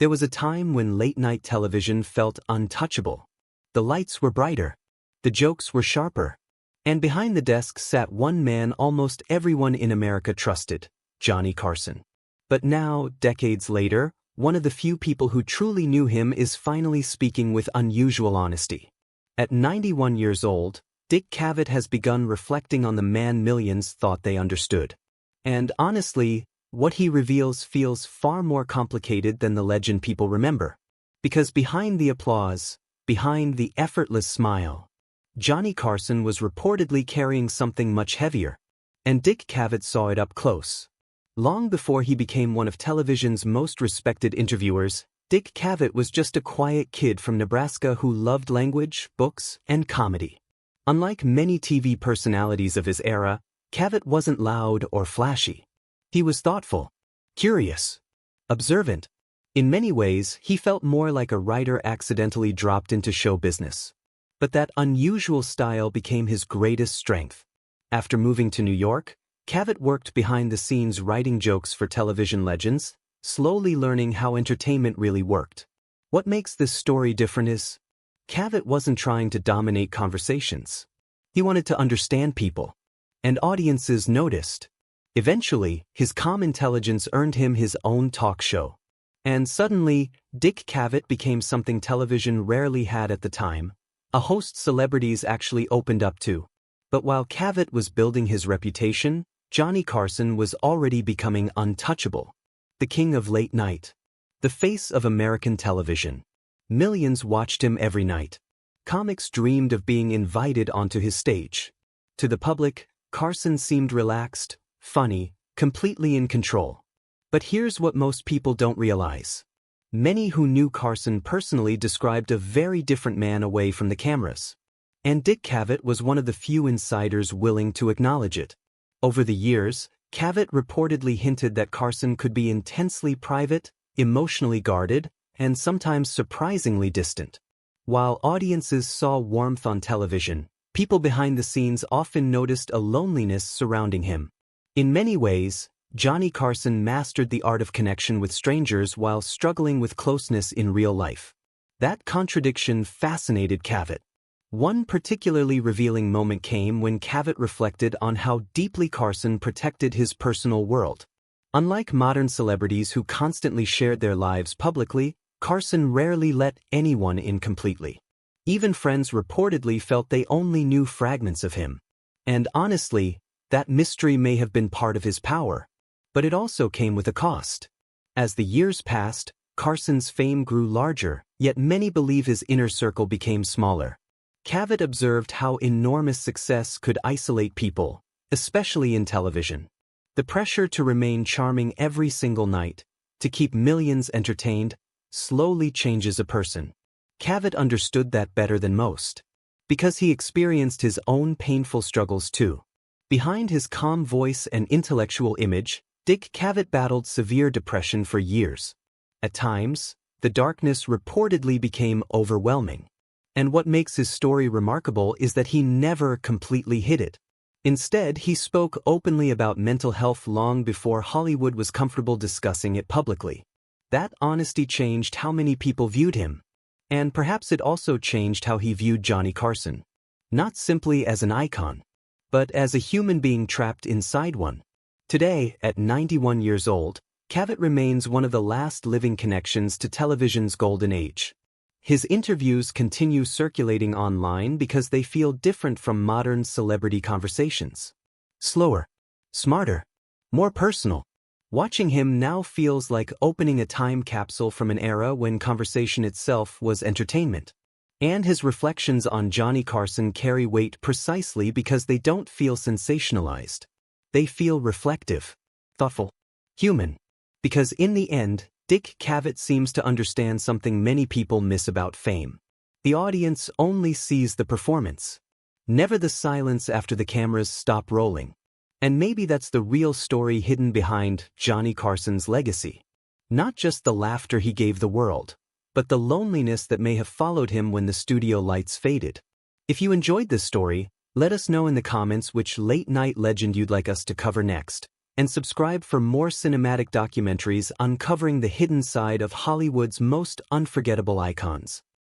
There was a time when late-night television felt untouchable. The lights were brighter, the jokes were sharper, and behind the desk sat one man almost everyone in America trusted, Johnny Carson. But now, decades later, one of the few people who truly knew him is finally speaking with unusual honesty. At 91 years old, Dick Cavett has begun reflecting on the man millions thought they understood. And honestly, what he reveals feels far more complicated than the legend people remember. Because behind the applause, behind the effortless smile, Johnny Carson was reportedly carrying something much heavier. And Dick Cavett saw it up close. Long before he became one of television's most respected interviewers, Dick Cavett was just a quiet kid from Nebraska who loved language, books, and comedy. Unlike many TV personalities of his era, Cavett wasn't loud or flashy. He was thoughtful, curious, observant. In many ways, he felt more like a writer accidentally dropped into show business. But that unusual style became his greatest strength. After moving to New York, Cavett worked behind the scenes writing jokes for television legends, slowly learning how entertainment really worked. What makes this story different is, Cavett wasn't trying to dominate conversations. He wanted to understand people. And audiences noticed. Eventually, his calm intelligence earned him his own talk show. And suddenly, Dick Cavett became something television rarely had at the time, a host celebrities actually opened up to. But while Cavett was building his reputation, Johnny Carson was already becoming untouchable. The king of late night. The face of American television. Millions watched him every night. Comics dreamed of being invited onto his stage. To the public, Carson seemed relaxed, funny, completely in control. But here's what most people don't realize. Many who knew Carson personally described a very different man away from the cameras. And Dick Cavett was one of the few insiders willing to acknowledge it. Over the years, Cavett reportedly hinted that Carson could be intensely private, emotionally guarded, and sometimes surprisingly distant. While audiences saw warmth on television, people behind the scenes often noticed a loneliness surrounding him. In many ways, Johnny Carson mastered the art of connection with strangers while struggling with closeness in real life. That contradiction fascinated Cavett. One particularly revealing moment came when Cavett reflected on how deeply Carson protected his personal world. Unlike modern celebrities who constantly shared their lives publicly, Carson rarely let anyone in completely. Even friends reportedly felt they only knew fragments of him. And honestly, that mystery may have been part of his power. But it also came with a cost. As the years passed, Carson's fame grew larger, yet many believe his inner circle became smaller. Cavett observed how enormous success could isolate people, especially in television. The pressure to remain charming every single night, to keep millions entertained, slowly changes a person. Cavett understood that better than most. Because he experienced his own painful struggles too. Behind his calm voice and intellectual image, Dick Cavett battled severe depression for years. At times, the darkness reportedly became overwhelming. And what makes his story remarkable is that he never completely hid it. Instead, he spoke openly about mental health long before Hollywood was comfortable discussing it publicly. That honesty changed how many people viewed him. And perhaps it also changed how he viewed Johnny Carson. Not simply as an icon, but as a human being trapped inside one. Today, at 91 years old, Cavett remains one of the last living connections to television's golden age. His interviews continue circulating online because they feel different from modern celebrity conversations. Slower, smarter, more personal. Watching him now feels like opening a time capsule from an era when conversation itself was entertainment. And his reflections on Johnny Carson carry weight precisely because they don't feel sensationalized. They feel reflective, thoughtful, human. Because in the end, Dick Cavett seems to understand something many people miss about fame. The audience only sees the performance, never the silence after the cameras stop rolling. And maybe that's the real story hidden behind Johnny Carson's legacy. Not just the laughter he gave the world, but the loneliness that may have followed him when the studio lights faded. If you enjoyed this story, let us know in the comments which late-night legend you'd like us to cover next. and subscribe for more cinematic documentaries uncovering the hidden side of Hollywood's most unforgettable icons.